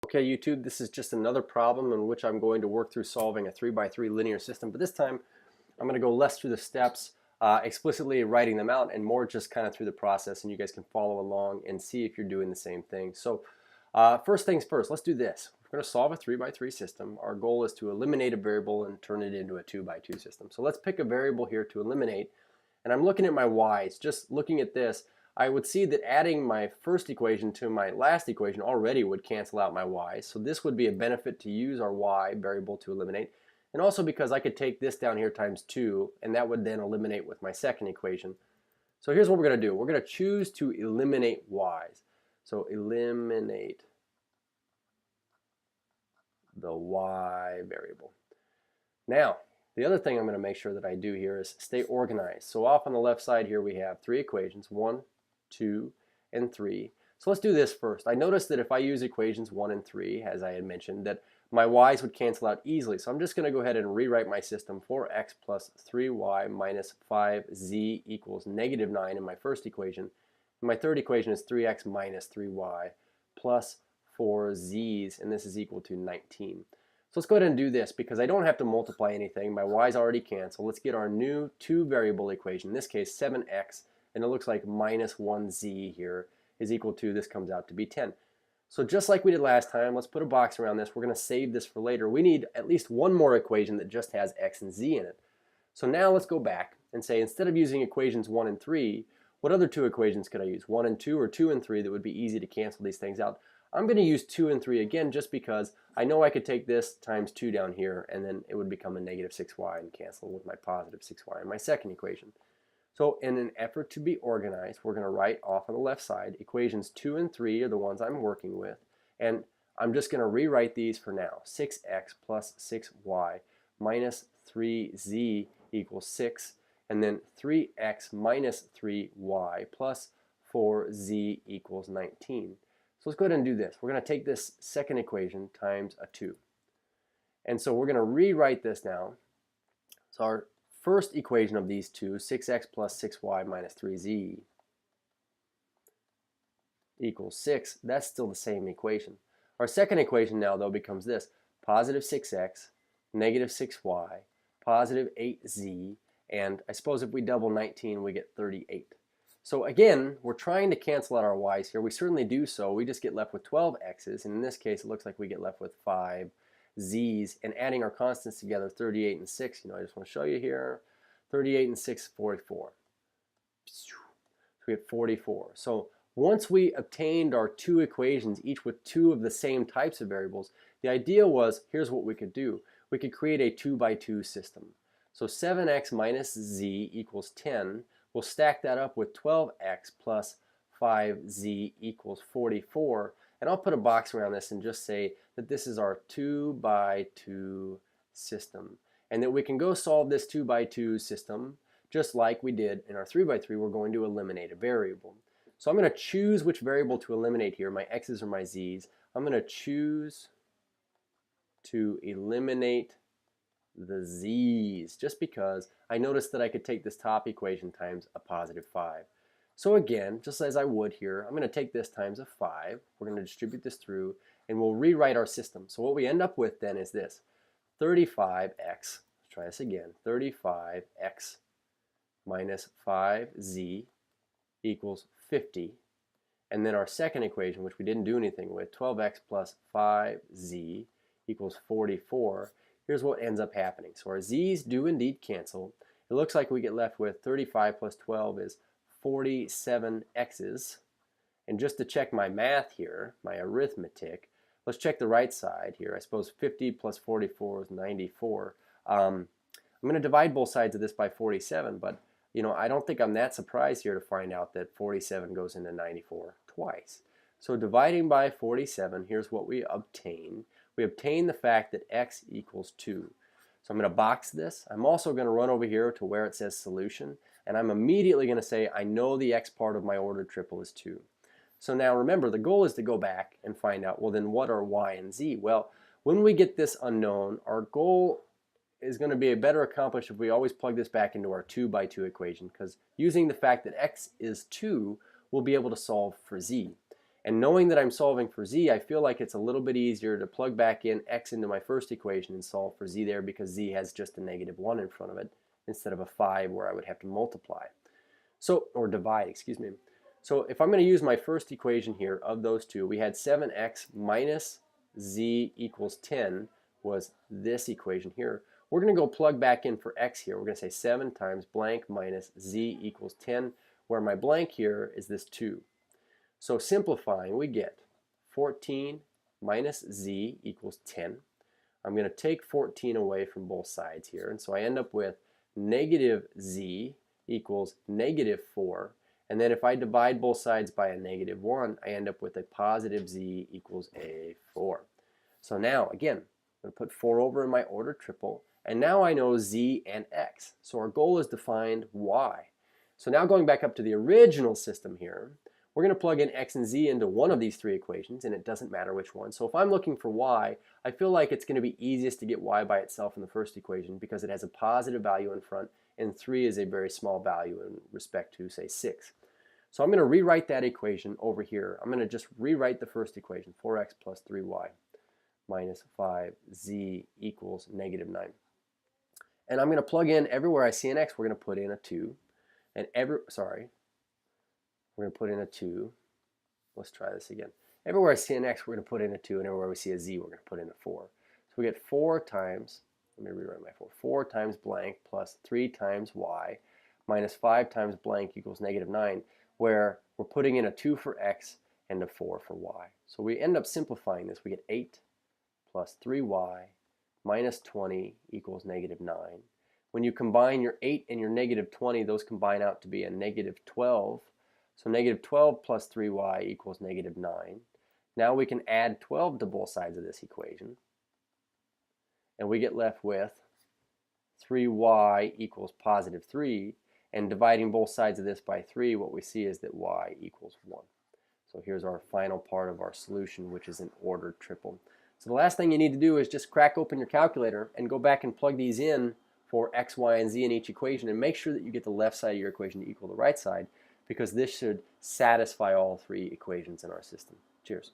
Okay, YouTube, this is just another problem in which I'm going to work through solving a 3 by 3 linear system, but this time I'm going to go less through the steps, explicitly writing them out, and more just kind of through the process, and you guys can follow along and see if you're doing the same thing. So first things first, let's do this. We're going to solve a 3 by 3 system. Our goal is to eliminate a variable and turn it into a 2 by 2 system. So let's pick a variable here to eliminate, and I'm looking at my y's. Just looking at this, I would see that adding my first equation to my last equation already would cancel out my y. So this would be a benefit to use our y variable to eliminate. And also because I could take this down here times 2, and that would then eliminate with my second equation. So here's what we're going to do. We're going to choose to eliminate y's. So eliminate the y variable. Now, the other thing I'm going to make sure that I do here is stay organized. So off on the left side here we have three equations, 1, 2, and 3. So let's do this first. I noticed that if I use equations 1 and 3, as I had mentioned, that my y's would cancel out easily. So I'm just going to go ahead and rewrite my system. 4x plus 3y minus 5z equals negative 9 in my first equation. And my third equation is 3x minus 3y plus 4z's, and this is equal to 19. So let's go ahead and do this because I don't have to multiply anything. My y's already cancel. Let's get our new two variable equation, in this case 7x, and it looks like minus 1z here is equal to, this comes out to be 10. So just like we did last time, let's put a box around this. We're going to save this for later. We need at least one more equation that just has x and z in it. So now let's go back and say, instead of using equations 1 and 3, what other two equations could I use? 1 and 2 or 2 and 3 that would be easy to cancel these things out? I'm going to use 2 and 3 again just because I know I could take this times 2 down here and then it would become a negative 6y and cancel with my positive 6y in my second equation. So in an effort to be organized, we're going to write off on the left side equations 2 and 3 are the ones I'm working with, and I'm just going to rewrite these for now. 6x plus 6y minus 3z equals 6, and then 3x minus 3y plus 4z equals 19. So let's go ahead and do this. We're going to take this second equation times a 2. And so we're going to rewrite this now. So our first equation of these two, 6x plus 6y minus 3z equals 6, that's still the same equation. Our second equation now, though, becomes this: positive 6x, negative 6y, positive 8z, and I suppose if we double 19, we get 38. So again, we're trying to cancel out our y's here. We certainly do so. We just get left with 12 x's, and in this case, it looks like we get left with 5 z's, and adding our constants together, 38 and 6, I just want to show you here, 38 and 6, 44. So we get 44. So once we obtained our two equations, each with two of the same types of variables, the idea was, here's what we could do. We could create a 2 by 2 system. So 7x minus z equals 10. We'll stack that up with 12x plus 5z equals 44. And I'll put a box around this and just say that this is our 2 by 2 system. And that we can go solve this 2 by 2 system just like we did in our 3 by 3. We're going to eliminate a variable. So I'm going to choose which variable to eliminate here, my x's or my z's. I'm going to choose to eliminate the z's just because I noticed that I could take this top equation times a positive 5. So again, just as I would here, I'm going to take this times a 5. We're going to distribute this through, and we'll rewrite our system. So what we end up with then is this: 35x, let's try this again, 35x minus 5z equals 50. And then our second equation, which we didn't do anything with, 12x plus 5z equals 44. Here's what ends up happening. So our z's do indeed cancel. It looks like we get left with 35 plus 12 is 47 x's. And just to check my math here, my arithmetic, let's check the right side here. I suppose 50 plus 44 is 94. I'm going to divide both sides of this by 47, but I don't think I'm that surprised here to find out that 47 goes into 94 twice. So dividing by 47, here's what we obtain. We obtain the fact that x equals 2. So I'm going to box this. I'm also going to run over here to where it says solution, and I'm immediately going to say I know the x part of my ordered triple is 2. So now remember, the goal is to go back and find out, well then what are y and z? Well, when we get this unknown, our goal is going to be better accomplished if we always plug this back into our 2 by 2 equation, because using the fact that x is 2, we'll be able to solve for z. And knowing that I'm solving for z, I feel like it's a little bit easier to plug back in x into my first equation and solve for z there, because z has just a -1 in front of it instead of a 5 where I would have to multiply. So, or divide, excuse me. So if I'm going to use my first equation here of those two, we had 7x minus z equals 10 was this equation here. We're going to go plug back in for x here. We're going to say 7 times blank minus z equals 10, where my blank here is this 2. So simplifying, we get 14 minus z equals 10. I'm going to take 14 away from both sides here, and so I end up with negative z equals -4. And then if I divide both sides by a -1, I end up with a positive z equals a 4. So now, again, I'm going to put 4 over in my ordered triple, and now I know z and x. So our goal is to find y. So now going back up to the original system here, we're going to plug in x and z into one of these three equations, and it doesn't matter which one. So if I'm looking for y, I feel like it's going to be easiest to get y by itself in the first equation because it has a positive value in front, and 3 is a very small value in respect to, say, 6. So I'm going to rewrite that equation over here. I'm going to just rewrite the first equation, 4x plus 3y minus 5z equals -9. And I'm going to plug in everywhere I see an x, we're going to put in a 2. And we're going to put in a 2. Let's try this again. Everywhere I see an x, we're going to put in a 2, and everywhere we see a z, we're going to put in a 4. So we get 4 times, let me rewrite my 4, 4 times blank plus 3 times y minus 5 times blank equals -9, where we're putting in a 2 for x and a 4 for y. So we end up simplifying this. We get 8 plus 3y minus 20 equals -9. When you combine your 8 and your -20, those combine out to be a -12. So -12 plus 3y equals -9. Now we can add 12 to both sides of this equation, and we get left with 3y equals +3. And dividing both sides of this by 3, what we see is that y equals 1. So here's our final part of our solution, which is an ordered triple. So the last thing you need to do is just crack open your calculator and go back and plug these in for x, y, and z in each equation, and make sure that you get the left side of your equation to equal the right side, because this should satisfy all three equations in our system. Cheers.